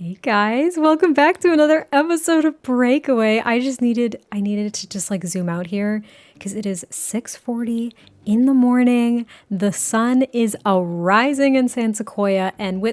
Hey guys, welcome back to another episode of Breakaway. I needed to just like zoom out here because it is 6:40 in the morning. The sun is rising in San Sequoia and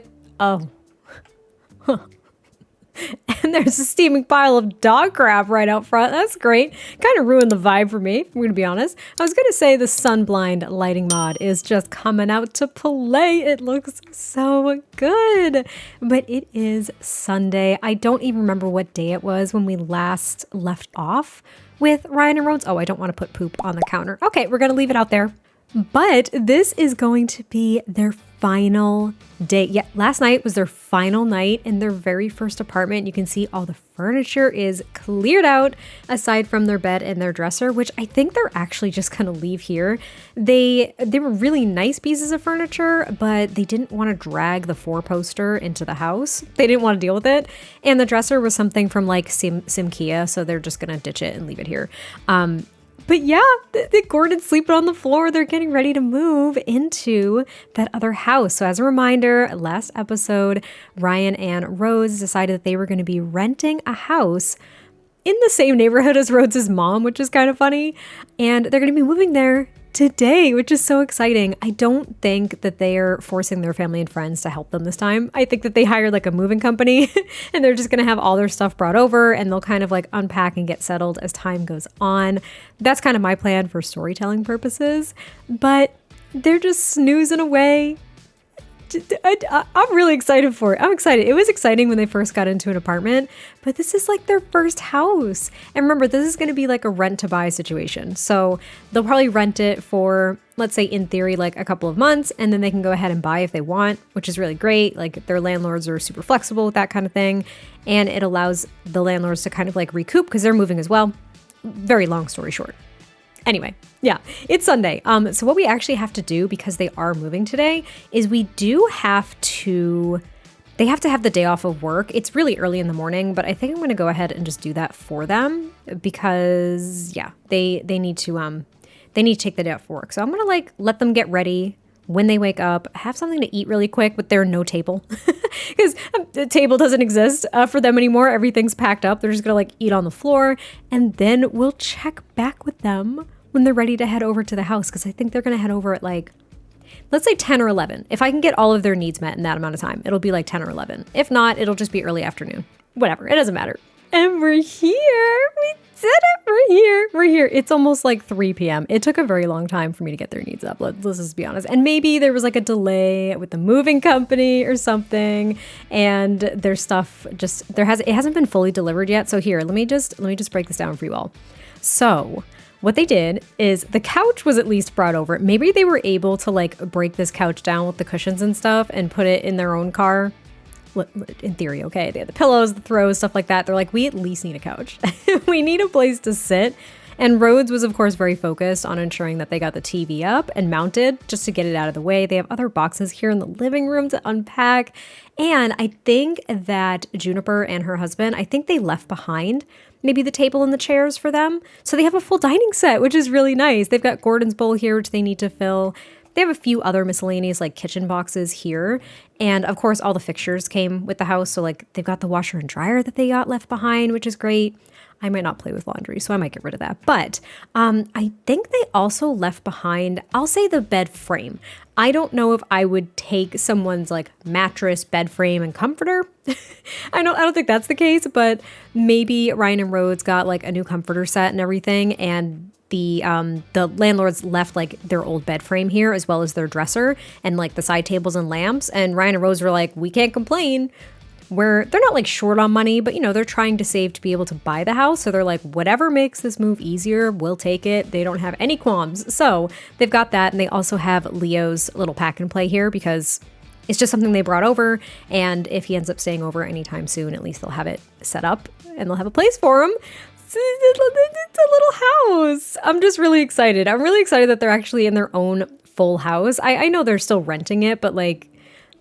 and there's a steaming pile of dog crap right out front. That's great. Kind of ruined the vibe for me, I'm going to be honest. I was going to say the sunblind lighting mod is just coming out to play. It looks so good. But it is Sunday. I don't even remember what day it was when we last left off with Ryan and Rhodes. Oh, I don't want to put poop on the counter. Okay, we're going to leave it out there. But this is going to be their final day. Yeah, last night was their final night in their very first apartment. You can see all the furniture is cleared out aside from their bed and their dresser, which I think they're actually just going to leave here. They were really nice pieces of furniture, but they didn't want to drag the 4-poster into the house. They didn't want to deal with it. And the dresser was something from like Simkia, so they're just going to ditch it and leave it here. But yeah, the Gordon's sleeping on the floor. They're getting ready to move into that other house. So as a reminder, last episode, Ryan and Rhodes decided that they were going to be renting a house in the same neighborhood as Rhodes' mom, which is kind of funny. And they're going to be moving there today, which is so exciting. I don't think that they are forcing their family and friends to help them this time. I think that they hired like a moving company and they're just going to have all their stuff brought over and they'll kind of like unpack and get settled as time goes on. That's kind of my plan for storytelling purposes, but they're just snoozing away. I'm really excited for it. I'm excited. It was exciting when they first got into an apartment, but this is like their first house. And remember, this is going to be like a rent to buy situation. So they'll probably rent it for, let's say in theory, like a couple of months, and then they can go ahead and buy if they want, which is really great. Like their landlords are super flexible with that kind of thing. And it allows the landlords to kind of like recoup because they're moving as well. Very long story short. Anyway, yeah, it's Sunday. So what we actually have to do, because they are moving today, is they have to have the day off of work. It's really early in the morning, but I think I'm going to go ahead and just do that for them because yeah, they need to take the day off of work. So I'm going to like let them get ready when they wake up, have something to eat really quick, but there's no table because the table doesn't exist for them anymore. Everything's packed up. They're just going to like eat on the floor, and then we'll check back with them when they're ready to head over to the house. Cause I think they're going to head over at like, let's say 10 or 11. If I can get all of their needs met in that amount of time, it'll be like 10 or 11. If not, it'll just be early afternoon, whatever. It doesn't matter. And we're here. We did it. We're here. It's almost like 3 p.m. It took a very long time for me to get their needs up. Let's just be honest. And maybe there was like a delay with the moving company or something, and their stuff it hasn't been fully delivered yet. So here, let me just break this down for you all. So what they did is the couch was at least brought over. Maybe they were able to like break this couch down with the cushions and stuff and put it in their own car. In theory, okay. They had the pillows, the throws, stuff like that. They're like, we at least need a couch. We need a place to sit. And Rhodes was, of course, very focused on ensuring that they got the TV up and mounted just to get it out of the way. They have other boxes here in the living room to unpack. And I think that Juniper and her husband, I think they left behind maybe the table and the chairs for them. So they have a full dining set, which is really nice. They've got Gordon's bowl here, which they need to fill. They have a few other miscellaneous like kitchen boxes here. And of course, all the fixtures came with the house. So like they've got the washer and dryer that they got left behind, which is great. I might not play with laundry, so I might get rid of that. But I think they also left behind, I'll say the bed frame. I don't know if I would take someone's like mattress, bed frame, and comforter. I don't think that's the case, but maybe Ryan and Rhodes got like a new comforter set and everything, and the landlords left like their old bed frame here as well as their dresser and like the side tables and lamps. And Ryan and Rose were like, we can't complain. They're not like short on money, but you know, they're trying to save to be able to buy the house. So they're like, whatever makes this move easier, we'll take it. They don't have any qualms. So they've got that. And they also have Leo's little pack and play here because it's just something they brought over. And if he ends up staying over anytime soon, at least they'll have it set up and they'll have a place for him. It's a little house. I'm just really excited. I'm really excited that they're actually in their own full house. I know they're still renting it, but like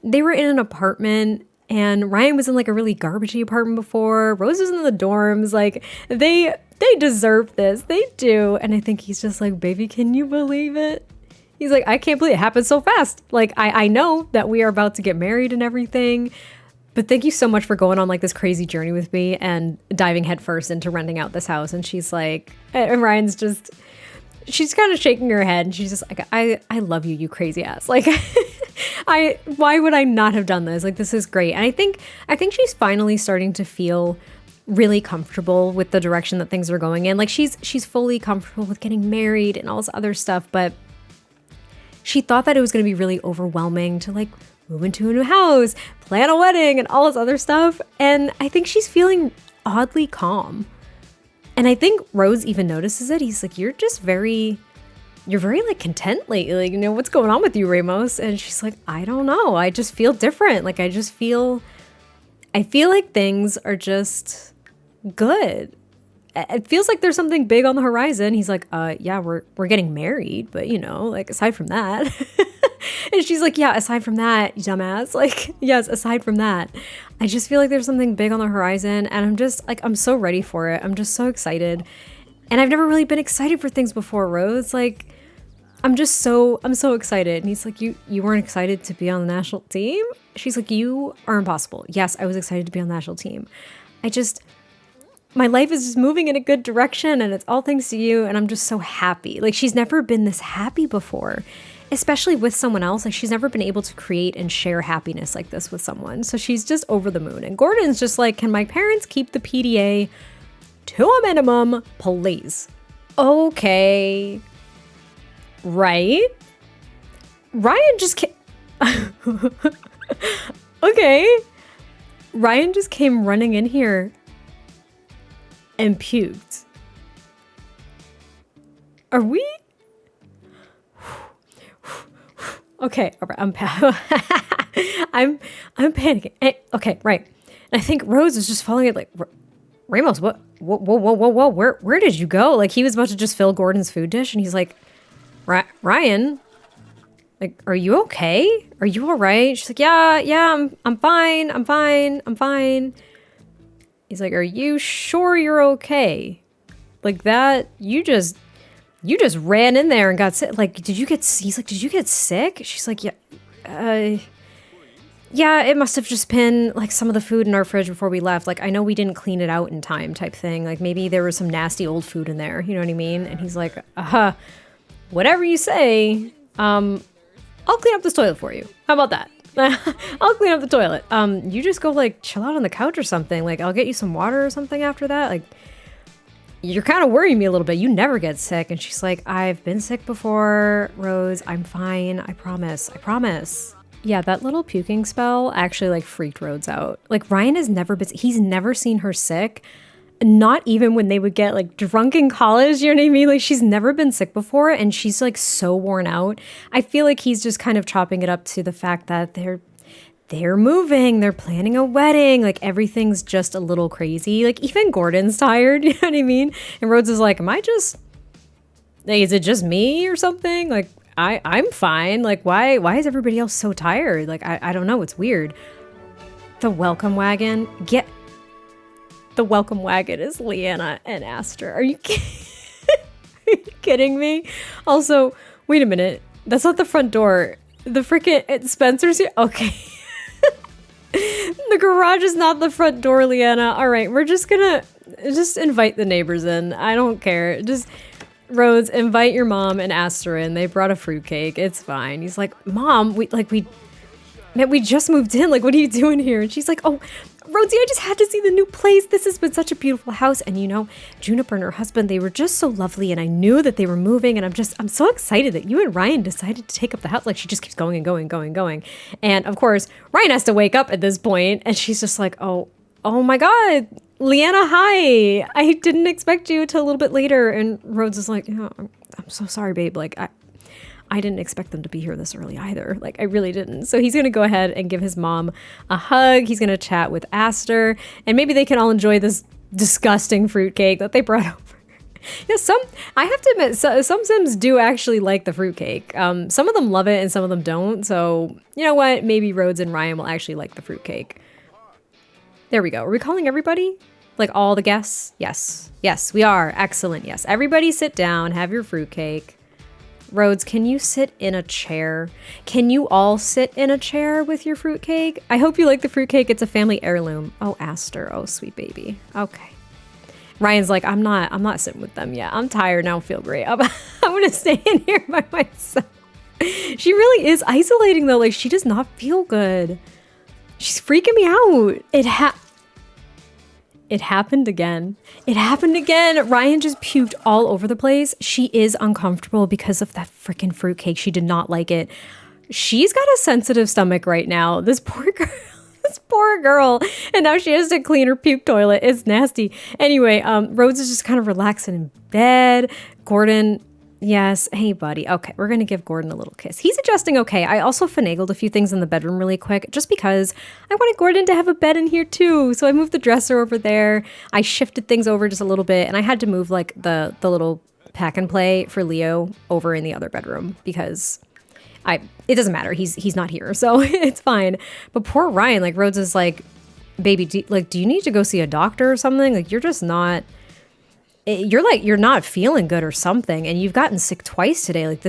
they were in an apartment. And Ryan was in like a really garbagey apartment before. Rose was in the dorms. Like they deserve this. They do. And I think he's just like, baby, can you believe it? He's like, I can't believe it happened so fast. Like I know that we are about to get married and everything, But thank you so much for going on like this crazy journey with me and diving headfirst into renting out this house. And she's like, and Ryan's just, she's kind of shaking her head and she's just like, I love you, you crazy ass. Like, why would I not have done this? Like, this is great. And I think she's finally starting to feel really comfortable with the direction that things are going in. Like she's fully comfortable with getting married and all this other stuff. But she thought that it was going to be really overwhelming to like move into a new house, plan a wedding and all this other stuff. And I think she's feeling oddly calm. And I think Rhodes even notices it. He's like, you're very like content lately. Like, you know, what's going on with you, Ramos? And she's like, I don't know. I just feel different. Like, I feel like things are just good. It feels like there's something big on the horizon. He's like, yeah, we're getting married, but you know, like aside from that. And she's like, yeah, aside from that, you dumbass. Like, yes, aside from that, I just feel like there's something big on the horizon. And I'm just like, I'm so ready for it. I'm just so excited. And I've never really been excited for things before, Rose. Like, I'm so excited. And he's like, you weren't excited to be on the national team? She's like, you are impossible. Yes, I was excited to be on the national team. My life is just moving in a good direction and it's all thanks to you. And I'm just so happy. Like, she's never been this happy before, especially with someone else. Like, she's never been able to create and share happiness like this with someone. So she's just over the moon. And Gordon's just like, can my parents keep the PDA to a minimum, please? Okay. Right? Ryan just okay. Ryan just came running in here and puked. Are we? Okay, all right, I'm panicking. Okay, right. And I think Rhodes is just following it like, Ramos, what? Whoa, where did you go? Like, he was about to just fill Gordon's food dish and he's like, Ryan, like, are you okay? Are you all right? She's like, yeah, I'm fine. He's like, are you sure you're okay? Like that, you just ran in there and got sick. Like, he's like, did you get sick? She's like, yeah, it must have just been like some of the food in our fridge before we left. Like, I know we didn't clean it out in time type thing. Like, maybe there was some nasty old food in there. You know what I mean? And he's like, whatever you say. I'll clean up this toilet for you. How about that? I'll clean up the toilet. You just go like chill out on the couch or something. Like, I'll get you some water or something after that. Like, you're kind of worrying me a little bit. You never get sick. And she's like, I've been sick before, Rose. I'm fine. I promise. Yeah, that little puking spell actually like freaked Rhodes out. Like, Ryan has he's never seen her sick. Not even when they would get like drunk in college, you know what I mean? Like, she's never been sick before and she's like so worn out. I feel like he's just kind of chopping it up to the fact that they're moving, they're planning a wedding, like everything's just a little crazy. Like, even Gordon's tired, you know what I mean? And Rhodes is like, is it just me or something? Like, I'm fine. Like, why is everybody else so tired? Like, I don't know, it's weird. The welcome wagon, the welcome wagon is Leanna and Aster. Are you kidding me? Also, wait a minute. That's not the front door. The freaking Spencer's here. Okay. The garage is not the front door, Leanna. All right, we're just gonna invite the neighbors in. I don't care. Just Rhodes, invite your mom and Aster in. They brought a fruitcake. It's fine. He's like, Mom, we just moved in. Like, what are you doing here? And she's like, oh, Rhodesy, I just had to see the new place. This has been such a beautiful house. And you know, Juniper and her husband, they were just so lovely. And I knew that they were moving. And I'm so excited that you and Ryan decided to take up the house. Like, she just keeps going and going. And of course, Ryan has to wake up at this point. And she's just like, oh my God, Leanna, hi. I didn't expect you till a little bit later. And Rhodes is like, yeah, I'm so sorry, babe. Like, I didn't expect them to be here this early either. Like, I really didn't. So he's going to go ahead and give his mom a hug. He's going to chat with Aster, and maybe they can all enjoy this disgusting fruitcake that they brought over. Yeah, I have to admit, some Sims do actually like the fruitcake. Some of them love it and some of them don't. So, you know what? Maybe Rhodes and Ryan will actually like the fruitcake. There we go. Are we calling everybody? Like all the guests? Yes. Yes, we are. Excellent. Yes. Everybody sit down, have your fruitcake. Rhodes, can you sit in a chair? Can you all sit in a chair with your fruitcake? I hope you like the fruitcake. It's a family heirloom. Oh, Aster. Oh, sweet baby. Okay. Ryan's like, I'm not sitting with them yet. I'm tired. I don't feel great. I'm going to stay in here by myself. She really is isolating though. Like, she does not feel good. She's freaking me out. It happened again. It happened again. Ryan just puked all over the place. She is uncomfortable because of that freaking fruitcake. She did not like it. She's got a sensitive stomach right now. This poor girl. This poor girl. And now she has to clean her puke toilet. It's nasty. Anyway, Rhodes is just kind of relaxing in bed. Gordon, yes. Hey, buddy. Okay, we're going to give Gordon a little kiss. He's adjusting okay. I also finagled a few things in the bedroom really quick just because I wanted Gordon to have a bed in here too. So I moved the dresser over there. I shifted things over just a little bit, and I had to move like the little pack and play for Leo over in the other bedroom because it doesn't matter. He's not here, so it's fine. But poor Ryan, like Rhodes is like, baby, do you need to go see a doctor or something? Like, you're just not, you're not feeling good or something. And you've gotten sick twice today. Like,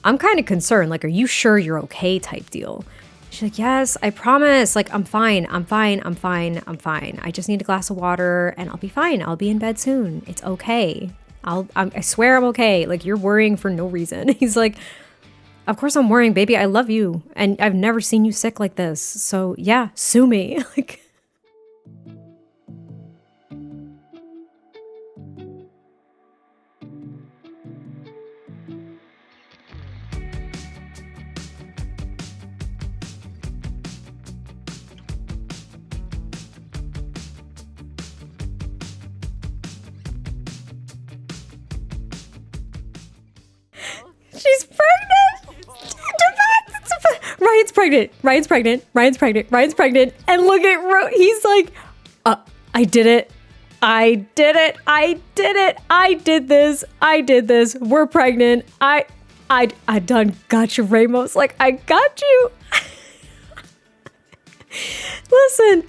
I'm kind of concerned. Like, are you sure you're okay type deal? She's like, yes, I promise. Like, I'm fine. I just need a glass of water and I'll be fine. I'll be in bed soon. It's okay. I swear I'm okay. Like, you're worrying for no reason. He's like, of course I'm worrying, baby. I love you. And I've never seen you sick like this. So yeah, sue me. Like, she's pregnant. Ryan's pregnant. And look at Rhodes. He's like, I did it. I did this. We're pregnant. I done got you, Ramos. Like, I got you. Listen,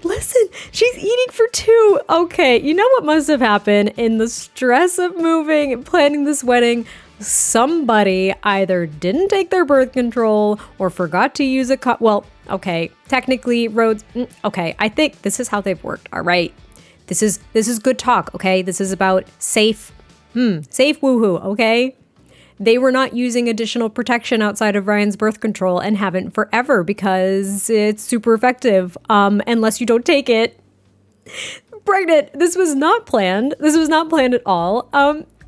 she's eating for two. Okay, you know what must have happened in the stress of moving and planning this wedding? Somebody either didn't take their birth control or forgot to use a well, okay, technically Rhodes, okay, I think this is how they've worked, all right? This is good talk, okay? This is about safe woohoo, okay? They were not using additional protection outside of Ryan's birth control and haven't forever because it's super effective, unless you don't take it. Pregnant, this was not planned. This was not planned at all.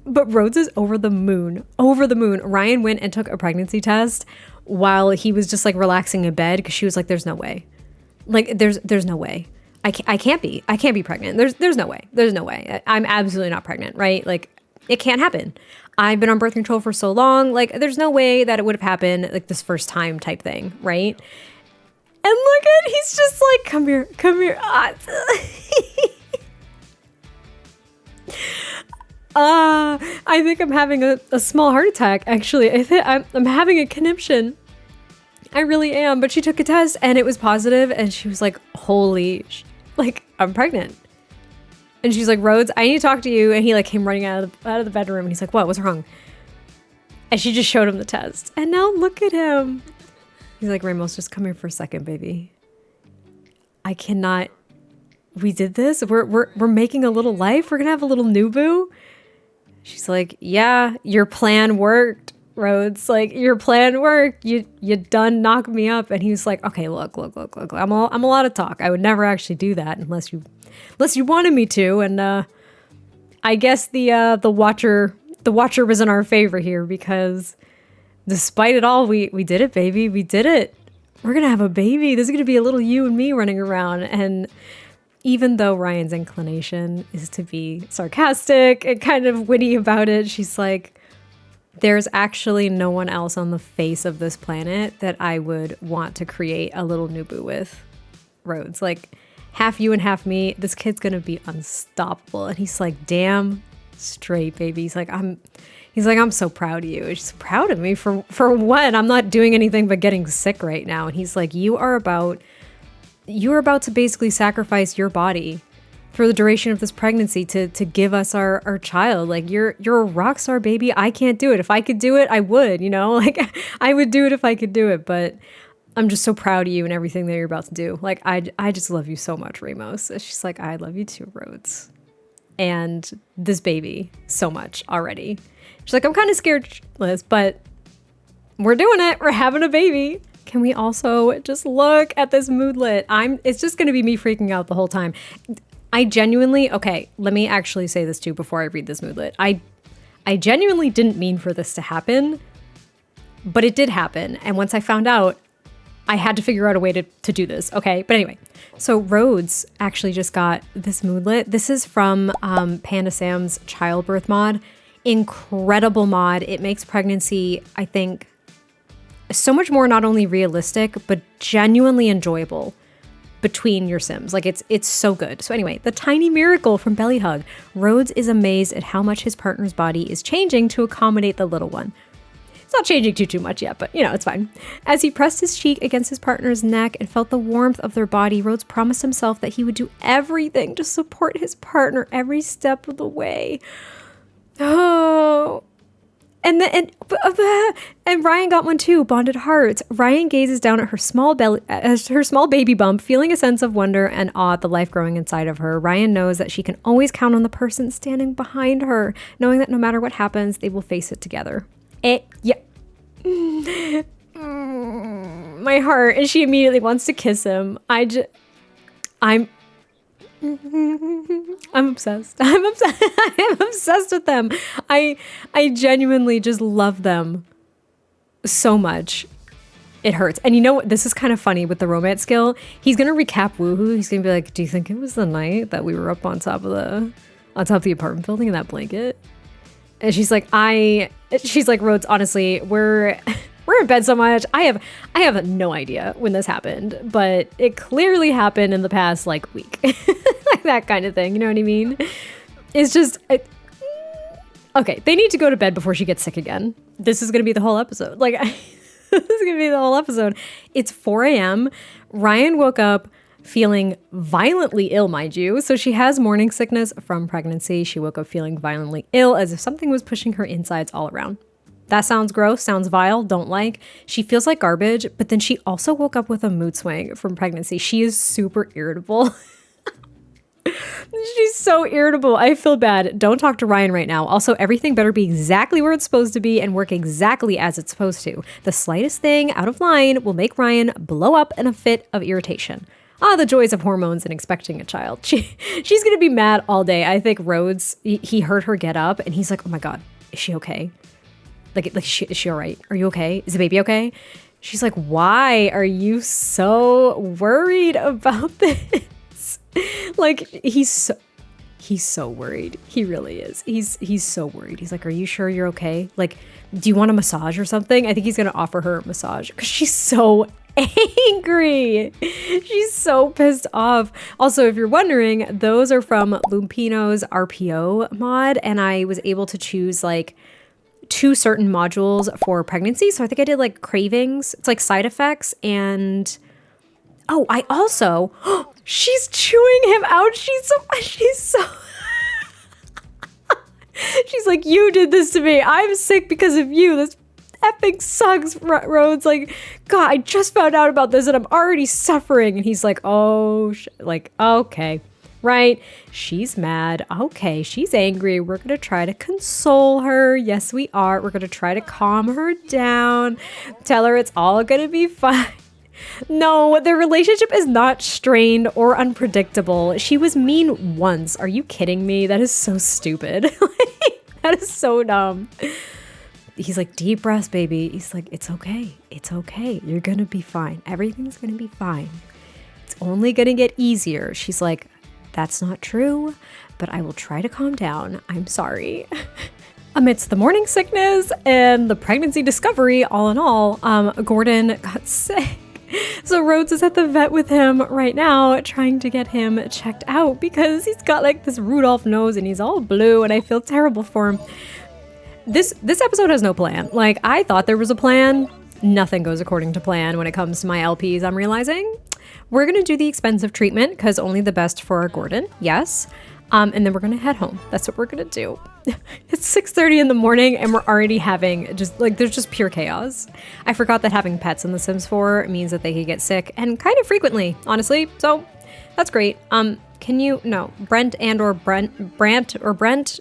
But Rhodes is over the moon. Ryan went and took a pregnancy test while he was just like relaxing in bed because she was like, there's no way. Like, there's no way. I can't be pregnant. There's no way. I'm absolutely not pregnant, right? Like, it can't happen. I've been on birth control for so long. Like, there's no way that it would have happened like this first time type thing, right? And look at, he's just like, come here. I think I'm having a small heart attack, actually. I think I'm having a conniption. I really am. But she took a test and it was positive, and she was like, like, I'm pregnant. And she's like, Rhodes, I need to talk to you. And he like came running out of the bedroom, and he's like, what? What's wrong? And she just showed him the test. And now look at him. He's like, Ramos, just come here for a second, baby. I cannot. We did this. We're making a little life. We're gonna have a little new boo. She's like, yeah, your plan worked, Rhodes. Like, your plan worked. You done knocked me up. And he was like, okay, look. I'm a lot of talk. I would never actually do that unless you wanted me to. And I guess the watcher was in our favor here because despite it all, we did it, baby. We did it. We're gonna have a baby. There's gonna be a little you and me running around. And even though Ryan's inclination is to be sarcastic and kind of witty about it, she's like, there's actually no one else on the face of this planet that I would want to create a little new boo with, Rhodes. Like, half you and half me, this kid's gonna be unstoppable. And he's like, damn straight, baby. He's like, I'm so proud of you. And she's proud of me for what? I'm not doing anything but getting sick right now. And he's like, you're about to basically sacrifice your body for the duration of this pregnancy to give us our child. Like, you're a rock star, baby. I can't do it. If I could do it, I would, you know, like I would do it if I could do it. But I'm just so proud of you and everything that you're about to do. Like, I just love you so much, Ramos. She's like, I love you too, Rhodes. And this baby so much already. She's like, I'm kind of scared, Liz, but we're doing it. We're having a baby. Can we also just look at this moodlet? It's just going to be me freaking out the whole time. I genuinely, okay, let me actually say this too before I read this moodlet. I genuinely didn't mean for this to happen, but it did happen. And once I found out, I had to figure out a way to do this, okay? But anyway, so Rhodes actually just got this moodlet. This is from Panda Sam's childbirth mod. Incredible mod. It makes pregnancy, I think, so much more not only realistic, but genuinely enjoyable between your Sims. Like, it's so good. So anyway, the tiny miracle from Belly Hug. Rhodes is amazed at how much his partner's body is changing to accommodate the little one. It's not changing too much yet, but you know, it's fine. As he pressed his cheek against his partner's neck and felt the warmth of their body, Rhodes promised himself that he would do everything to support his partner every step of the way. Oh. And Ryan got one too, bonded hearts. Ryan gazes down at her small baby bump, feeling a sense of wonder and awe at the life growing inside of her. Ryan knows that she can always count on the person standing behind her, knowing that no matter what happens, they will face it together. Yeah. My heart. And she immediately wants to kiss him. I'm obsessed. I'm obsessed. I'm obsessed with them. I genuinely just love them so much. It hurts. And you know what? This is kind of funny with the romance skill. He's going to recap Woohoo. He's going to be like, do you think it was the night that we were up on top of the apartment building in that blanket? And she's like, Rhodes, honestly, we're in bed so much. I have no idea when this happened, but it clearly happened in the past like week. Like that kind of thing. You know what I mean? It's just, okay. They need to go to bed before she gets sick again. This is going to be the whole episode. Like, this is going to be the whole episode. It's 4 a.m. Ryan woke up feeling violently ill, mind you. So she has morning sickness from pregnancy. She woke up feeling violently ill, as if something was pushing her insides all around. That sounds gross, sounds vile, don't like. She feels like garbage, but then she also woke up with a mood swing from pregnancy. She is super irritable. She's so irritable. I feel bad. Don't talk to Ryan right now. Also, everything better be exactly where it's supposed to be and work exactly as it's supposed to. The slightest thing out of line will make Ryan blow up in a fit of irritation. The joys of hormones and expecting a child. She's going to be mad all day. I think Rhodes, he heard her get up and he's like, oh my God, is she okay? Is she all right? Are you okay? Is the baby okay? She's like, why are you so worried about this? Like, he's so worried. He really is. He's so worried. He's like, are you sure you're okay? Like, do you want a massage or something? I think he's going to offer her a massage because she's so angry. She's so pissed off. Also, if you're wondering, those are from Lumpino's RPO mod, and I was able to choose like 2 certain modules for pregnancy. So I think I did like cravings. It's like side effects, and I also she's chewing him out. She's so she's like, you did this to me. I'm sick because of you. This effing sucks, Rhodes. Like, God, I just found out about this and I'm already suffering. And he's like, okay, right? She's mad. Okay, she's angry. We're going to try to console her. Yes, we are. We're going to try to calm her down. Tell her it's all going to be fine. No, their relationship is not strained or unpredictable. She was mean once. Are you kidding me? That is so stupid. That is so dumb. He's like, deep breaths, baby. He's like, it's okay. It's okay. You're going to be fine. Everything's going to be fine. It's only going to get easier. She's like, that's not true, but I will try to calm down. I'm sorry. Amidst the morning sickness and the pregnancy discovery, all in all, Gordon got sick. So Rhodes is at the vet with him right now, trying to get him checked out because he's got like this Rudolph nose and he's all blue, and I feel terrible for him. This episode has no plan. Like, I thought there was a plan. Nothing goes according to plan when it comes to my LPs, I'm realizing. we're going to do the expensive treatment because only the best for our Gordon. Yes. And then we're going to head home. That's what we're going to do. It's 6:30 in the morning and we're already having there's just pure chaos. I forgot that having pets in The Sims 4 means that they could get sick and kind of frequently, honestly. So that's great. Brent or Brent,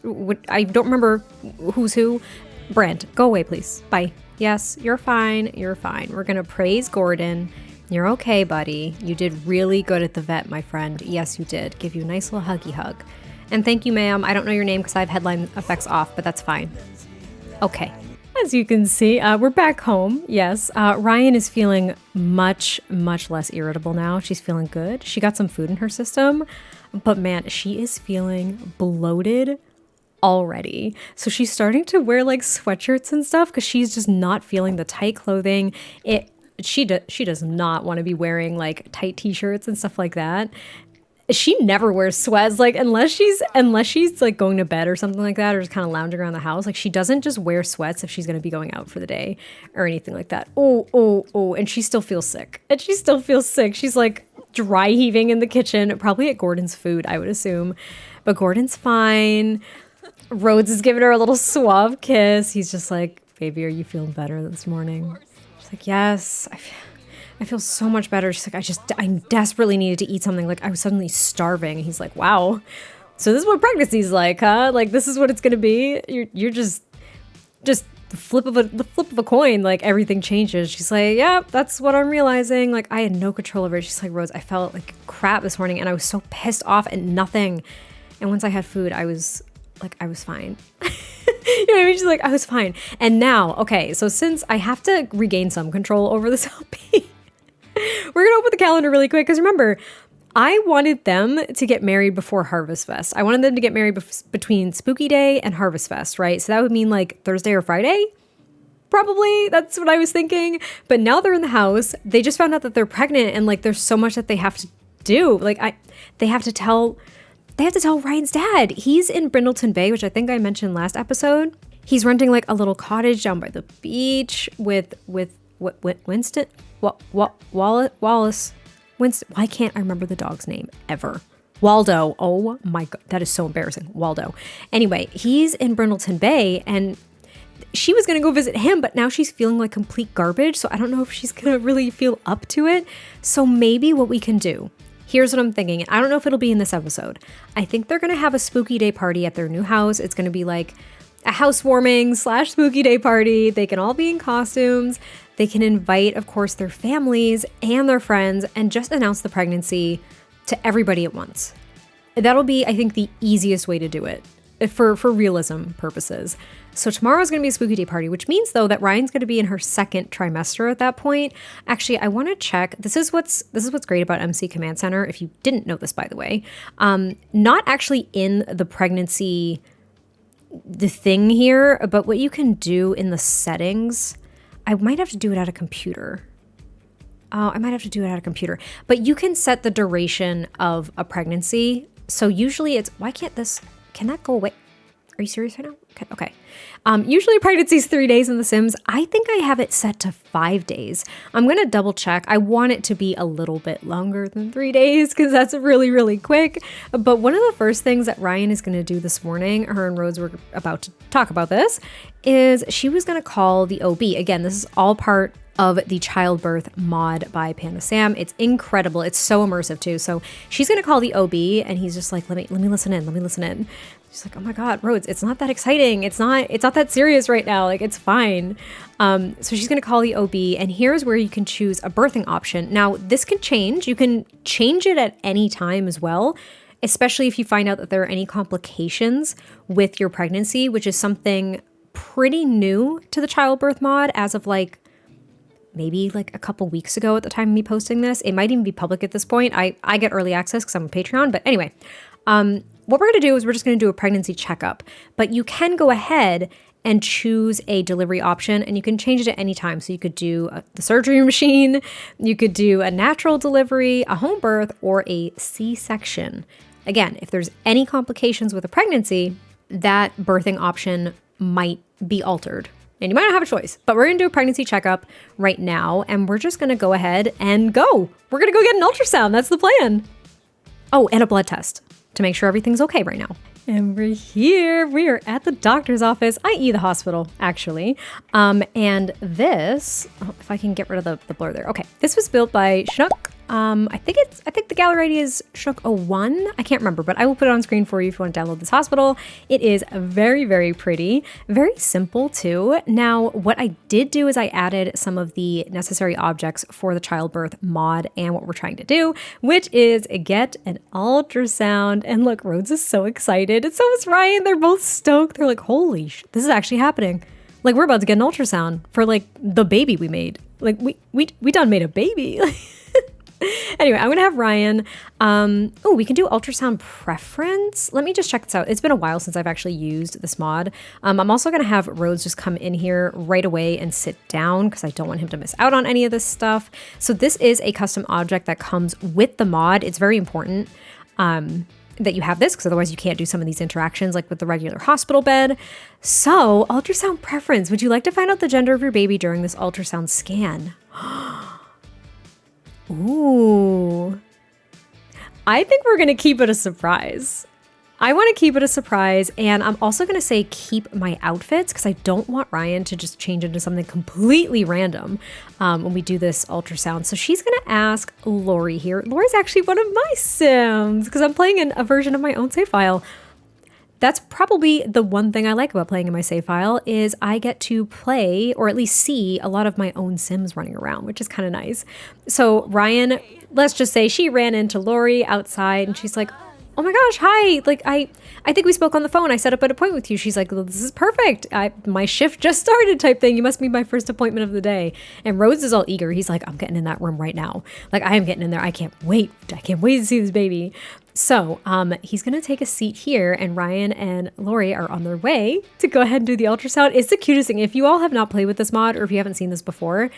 I don't remember who's who. Brent, go away, please. Bye. Yes, you're fine. You're fine. We're going to praise Gordon. You're okay, buddy. You did really good at the vet, my friend. Yes, you did. Give you a nice little huggy hug. And thank you, ma'am. I don't know your name because I have headline effects off, but that's fine. Okay. As you can see, we're back home. Yes, Ryan is feeling much, much less irritable now. She's feeling good. She got some food in her system, but man, she is feeling bloated already. So she's starting to wear like sweatshirts and stuff because she's just not feeling the tight clothing. She does not want to be wearing like tight t-shirts and stuff like that. She never wears sweats, like unless she's like going to bed or something like that, or just kind of lounging around the house. Like she doesn't just wear sweats if she's going to be going out for the day or anything like that. Oh, and she still feels sick. She's like dry heaving in the kitchen, probably at Gordon's food, I would assume. But Gordon's fine. Rhodes is giving her a little suave kiss. He's just like, baby, are you feeling better this morning? She's like, yes, I feel so much better. She's like, I desperately needed to eat something. Like I was suddenly starving. And he's like, wow. So this is what pregnancy's like, huh? Like this is what it's gonna be. You're just the flip of a coin. Like everything changes. She's like, yeah, that's what I'm realizing. Like I had no control over it. She's like, Rose, I felt like crap this morning, and I was so pissed off at nothing. And once I had food, I was fine. You know what I mean? She's like, I was fine. And now, okay, so since I have to regain some control over this LP, we're going to open the calendar really quick. Because remember, I wanted them to get married before Harvest Fest. I wanted them to get married between Spooky Day and Harvest Fest, right? So that would mean like Thursday or Friday. Probably. That's what I was thinking. But now they're in the house. They just found out that they're pregnant. And like, there's so much that they have to do. Like they have to tell Ryan's dad. He's in Brindleton Bay, which I think I mentioned last episode. He's renting like a little cottage down by the beach with Winston, Wallace, Winston. Why can't I remember the dog's name ever? Waldo. Oh my God, that is so embarrassing. Waldo. Anyway, he's in Brindleton Bay, and she was going to go visit him, but now she's feeling like complete garbage. So I don't know if she's going to really feel up to it. So maybe what we can do, here's what I'm thinking. I don't know if it'll be in this episode. I think they're going to have a spooky day party at their new house. It's going to be like a housewarming / spooky day party. They can all be in costumes. They can invite, of course, their families and their friends and just announce the pregnancy to everybody at once. That'll be, I think, the easiest way to do it for realism purposes. So tomorrow's going to be a spooky day party, which means though that Ryan's going to be in her second trimester at that point. Actually, I want to check. This is what's great about MC Command Center. If you didn't know this, by the way, not actually in the pregnancy, the thing here, but what you can do in the settings. I might have to do it at a computer. But you can set the duration of a pregnancy. So usually it's, can that go away? Are you serious right now? Okay. Usually pregnancy is 3 days in The Sims. I think I have it set to 5 days. I'm going to double check. I want it to be a little bit longer than 3 days because that's really, really quick. But one of the first things that Ryan is going to do this morning, her and Rhodes were about to talk about this, is she was going to call the OB. Again, this is all part of the childbirth mod by Panda Sam. It's incredible. It's so immersive too. So she's going to call the OB, and he's just like, let me listen in. She's like, oh my God, Rhodes, it's not that exciting. It's not that serious right now. Like, it's fine. So she's going to call the OB, and here's where you can choose a birthing option. Now, this can change. You can change it at any time as well, especially if you find out that there are any complications with your pregnancy, which is something pretty new to the childbirth mod as of like, maybe like a couple weeks ago at the time of me posting this. It might even be public at this point. I get early access because I'm on Patreon. But anyway, what we're going to do is we're just going to do a pregnancy checkup. But you can go ahead and choose a delivery option, and you can change it at any time. So you could do the surgery machine, you could do a natural delivery, a home birth, or a C-section. Again, if there's any complications with a pregnancy, that birthing option might be altered And you might not have a choice, but we're gonna do a pregnancy checkup right now, and we're just gonna go ahead and go. We're gonna go get an ultrasound. That's the plan. Oh, and a blood test to make sure everything's okay right now. And we're here. We are at the doctor's office, i.e. the hospital, actually. And this, if I can get rid of the blur there. Okay, this was built by Schnook. I think the gallery ID is Schnook01. I can't remember, but I will put it on screen for you if you want to download this hospital. It is very, very pretty, very simple too. Now, what I did do is I added some of the necessary objects for the childbirth mod and what we're trying to do, which is get an ultrasound. And look, Rhodes is so excited. And so is Ryan. They're both stoked. They're like, holy sh, this is actually happening. Like, we're about to get an ultrasound for like the baby we made. Like we done made a baby. Anyway, I'm gonna have Ryan. Oh, we can do ultrasound preference. Let me just check this out. It's been a while since I've actually used this mod. I'm also gonna have Rhodes just come in here right away and sit down because I don't want him to miss out on any of this stuff. So this is a custom object that comes with the mod. It's very important that you have this because otherwise you can't do some of these interactions like with the regular hospital bed. So ultrasound preference. Would you like to find out the gender of your baby during this ultrasound scan? Ooh, I think we're going to keep it a surprise. I want to keep it a surprise. And I'm also going to say keep my outfits because I don't want Ryan to just change into something completely random when we do this ultrasound. So she's going to ask Lori here. Lori's actually one of my Sims because I'm playing in a version of my own save file. That's probably the one thing I like about playing in my save file is I get to play or at least see a lot of my own Sims running around, which is kind of nice. So Ryan, let's just say she ran into Lori outside and she's like, oh my gosh, hi. Like, I think we spoke on the phone. I set up an appointment with you. She's like, well, this is perfect. My shift just started type thing. You must be my first appointment of the day. And Rhodes is all eager. He's like, I'm getting in that room right now. Like, I am getting in there. I can't wait. I can't wait to see this baby. So he's going to take a seat here and Ryan and Lori are on their way to go ahead and do the ultrasound. It's the cutest thing. If you all have not played with this mod or if you haven't seen this before,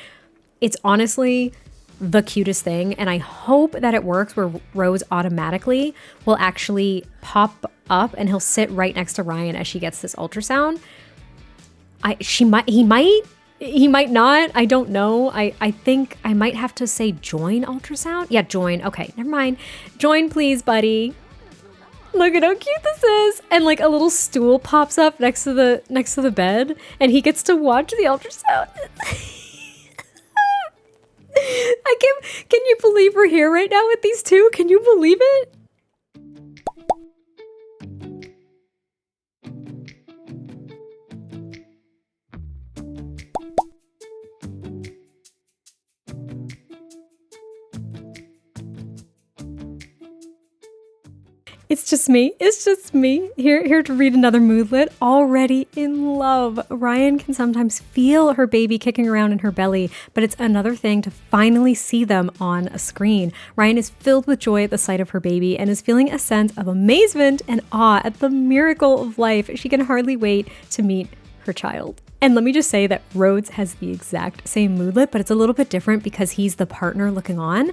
it's honestly the cutest thing. And I hope that it works where Rhodes automatically will actually pop up and he'll sit right next to Ryan as she gets this ultrasound. He might not. I don't know. I think I might have to say join ultrasound. Yeah, join. Okay, never mind. Join, please, buddy. Look at how cute this is. And like a little stool pops up next to the bed and he gets to watch the ultrasound. Can you believe we're here right now with these two? Can you believe it? It's just me. It's just me here to read another moodlet. Already in love. Ryan can sometimes feel her baby kicking around in her belly, but it's another thing to finally see them on a screen. Ryan is filled with joy at the sight of her baby and is feeling a sense of amazement and awe at the miracle of life. She can hardly wait to meet her child. And let me just say that Rhodes has the exact same moodlet, but it's a little bit different because he's the partner looking on.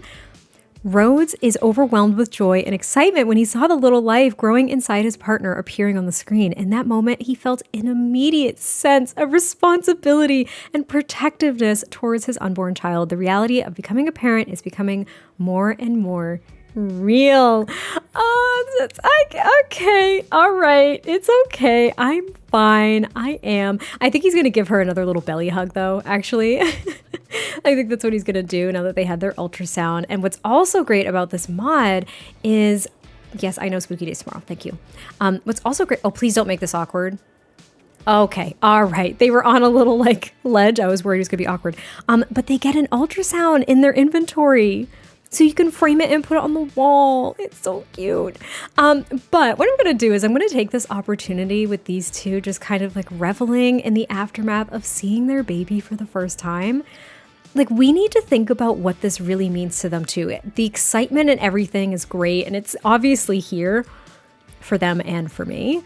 Rhodes is overwhelmed with joy and excitement when he saw the little life growing inside his partner appearing on the screen. In that moment, he felt an immediate sense of responsibility and protectiveness towards his unborn child. The reality of becoming a parent is becoming more and more real. Oh, that's okay. All right. It's okay. I'm fine. I am. I think he's going to give her another little belly hug though, actually. I think that's what he's going to do now that they had their ultrasound. And what's also great about this mod is, yes, I know spooky days tomorrow. Thank you. What's also great. Oh, please don't make this awkward. Okay. All right. They were on a little like ledge. I was worried it was going to be awkward. But they get an ultrasound in their inventory. So you can frame it and put it on the wall. It's so cute. But what I'm going to do is I'm going to take this opportunity with these two just kind of like reveling in the aftermath of seeing their baby for the first time. Like, we need to think about what this really means to them too. The excitement and everything is great, and it's obviously here for them and for me.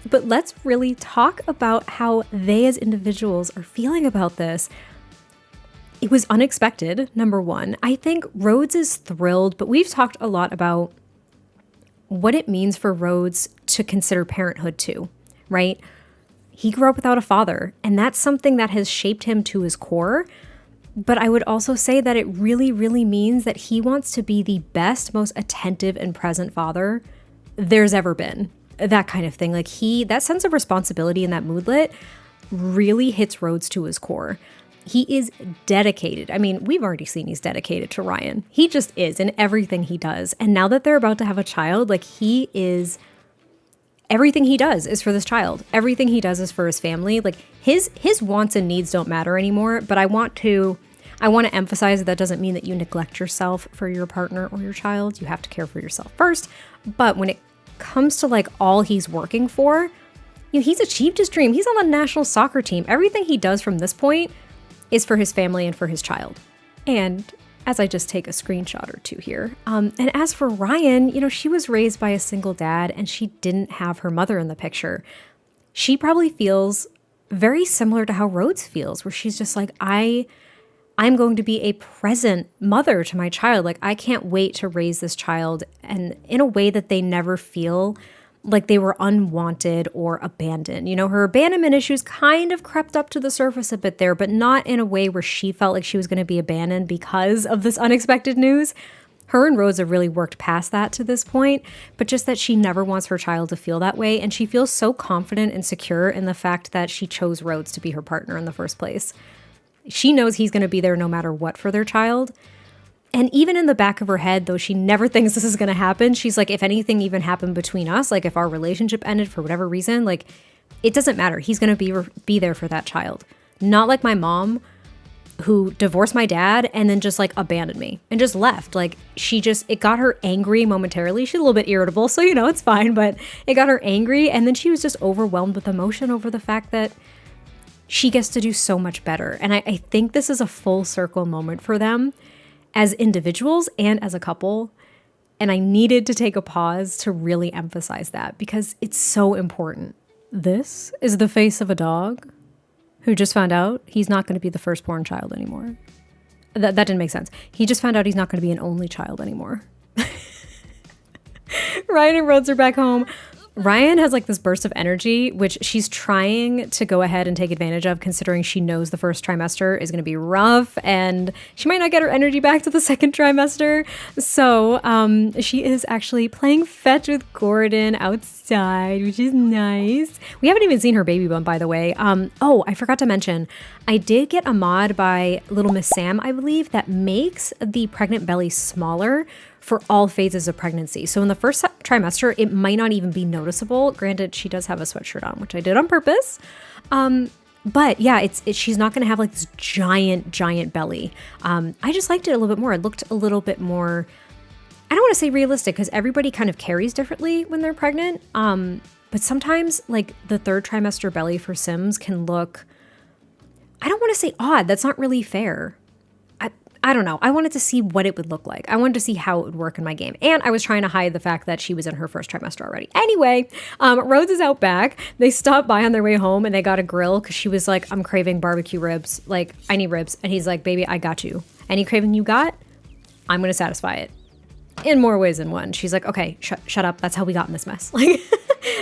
But let's really talk about how they as individuals are feeling about this. It was unexpected, number one. I think Rhodes is thrilled, but we've talked a lot about what it means for Rhodes to consider parenthood too, right? he grew up without a father, and that's something that has shaped him to his core. But I would also say that it really, really means that he wants to be the best, most attentive and present father there's ever been. That kind of thing. Like that sense of responsibility and that moodlet really hits Rhodes to his core. He is dedicated. I mean, we've already seen he's dedicated to Ryan. He just is in everything he does. And now that they're about to have a child, like everything he does is for this child. Everything he does is for his family. Like his wants and needs don't matter anymore, but I want to emphasize that doesn't mean that you neglect yourself for your partner or your child. You have to care for yourself first. But when it comes to like all he's working for, he's achieved his dream. He's on the national soccer team. Everything he does from this point is for his family and for his child. And as I just take a screenshot or two here. And as for Ryan, she was raised by a single dad and she didn't have her mother in the picture. She probably feels very similar to how Rhodes feels, where she's just like, I'm going to be a present mother to my child. Like, I can't wait to raise this child and in a way that they never feel like they were unwanted or abandoned. Her abandonment issues kind of crept up to the surface a bit there, but not in a way where she felt like she was going to be abandoned because of this unexpected news. Her and Rhodes have really worked past that to this point, but just that she never wants her child to feel that way. And she feels so confident and secure in the fact that she chose Rhodes to be her partner in the first place. She knows he's going to be there no matter what for their child. And even in the back of her head, though she never thinks this is going to happen, she's like, if anything even happened between us, like if our relationship ended for whatever reason, like it doesn't matter. He's going to be there for that child. Not like my mom, who divorced my dad and then just like abandoned me and just left. Like it got her angry momentarily. She's a little bit irritable, so it's fine, but it got her angry. And then she was just overwhelmed with emotion over the fact that she gets to do so much better. And I think this is a full circle moment for them as individuals and as a couple. And I needed to take a pause to really emphasize that because it's so important. This is the face of a dog who just found out he's not going to be the firstborn child anymore. That didn't make sense. He just found out he's not going to be an only child anymore. Ryan and Rhodes are back home. Ryan has like this burst of energy, which she's trying to go ahead and take advantage of, considering she knows the first trimester is going to be rough and she might not get her energy back to the second trimester. So she is actually playing fetch with Gordon outside, which is nice. We haven't even seen her baby bump, by the way. I forgot to mention, I did get a mod by Little Miss Sam, I believe, that makes the pregnant belly smaller for all phases of pregnancy. So in the first trimester, it might not even be noticeable. Granted, she does have a sweatshirt on, which I did on purpose. But yeah, she's not gonna have like this giant belly. I just liked it a little bit more. It looked a little bit more, I don't wanna say realistic because everybody kind of carries differently when they're pregnant. But sometimes like the third trimester belly for Sims can look, I don't wanna say odd, that's not really fair. I don't know. I wanted to see what it would look like. I wanted to see how it would work in my game. And I was trying to hide the fact that she was in her first trimester already. Anyway, Rhodes is out back. They stopped by on their way home and they got a grill because she was like, I'm craving barbecue ribs. Like, I need ribs. And he's like, baby, I got you. Any craving you got, I'm going to satisfy it. In more ways than one. She's like, okay, shut up. That's how we got in this mess. Like,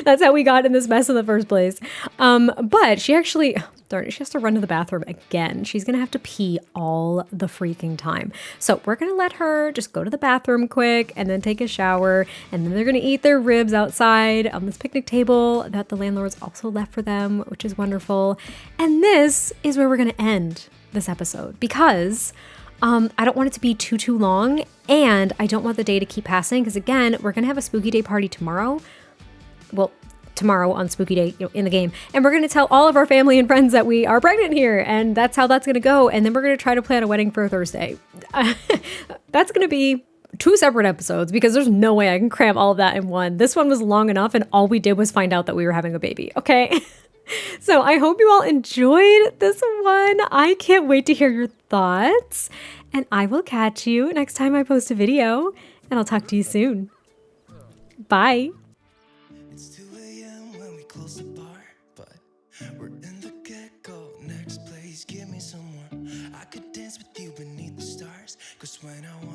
that's how we got in this mess in the first place. But she actually, darn it, she has to run to the bathroom again. She's going to have to pee all the freaking time. So we're going to let her just go to the bathroom quick and then take a shower. And then they're going to eat their ribs outside on this picnic table that the landlords also left for them, which is wonderful. And this is where we're going to end this episode because I don't want it to be too long, and I don't want the day to keep passing because, again, we're going to have a spooky day party tomorrow. Well, tomorrow on spooky day in the game, and we're going to tell all of our family and friends that we are pregnant here, and that's how that's going to go. And then we're going to try to plan a wedding for Thursday. That's going to be 2 separate episodes because there's no way I can cram all of that in one. This one was long enough, and all we did was find out that we were having a baby. Okay. So I hope you all enjoyed this one. I can't wait to hear your thoughts, and I will catch you next time I post a video, and I'll talk to you soon. Bye. It's 2 a.m. when we close the bar, but we're in the get-go. Next place, give me someone. I could dance with you beneath the stars, 'cause when I want